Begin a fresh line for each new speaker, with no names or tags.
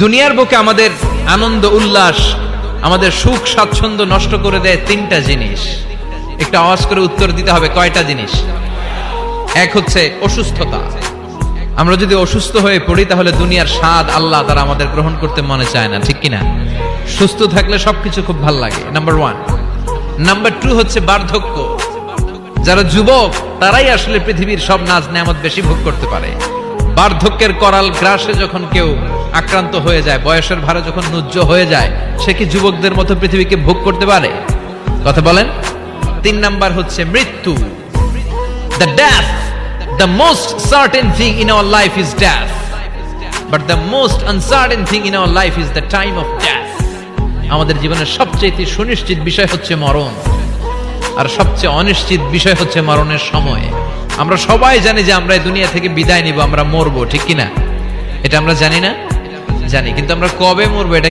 দুনিয়ার বুকে আমাদের আনন্দ উল্লাস, আমাদের সুখ স্বাচ্ছন্দ্য নষ্ট করে দেয় তিনটা জিনিস। একটা আওয়াজ করে উত্তর দিতে হবে, কয়টা জিনিস? এক হচ্ছে অসুস্থতা। আমরা যদি অসুস্থ হয়ে পড়ি তাহলে দুনিয়ার স্বাদ আল্লাহ তারা আমাদের গ্রহণ করতে মনে চায় না, ঠিক কিনা? সুস্থ থাকলে সবকিছু খুব ভালো লাগে, নাম্বার ওয়ান। নাম্বার টু হচ্ছে বার্ধক্য। যারা যুবক তারাই আসলে পৃথিবীর সব নাজ নেয়ামত বেশি ভোগ করতে পারে। বার্ধক্যের করাল গ্রাসে যখন কেউ আক্রান্ত হয়ে যায়, বয়সের ভারে যখন নুজ্জ হয়ে যায়, সে কি যুবকদের মতো পৃথিবীকে ভোগ করতে পারে? কথা বলেন। তিন নাম্বার হচ্ছে মৃত্যু। The death, the most certain thing in our life is death, but the most uncertain thing in our life is the time of death. আমাদের জীবনের সবচেয়ে সুনিশ্চিত বিষয় হচ্ছে মরণ, আর সবচেয়ে অনিশ্চিত বিষয় হচ্ছে মরণের সময়। আমরা সবাই জানি যে আমরা এই দুনিয়া থেকে বিদায় নিব, আমরা মরবো, ঠিক কিনা? এটা আমরা জানি না? জানি, কিন্তু আমরা কবে মরবো এটা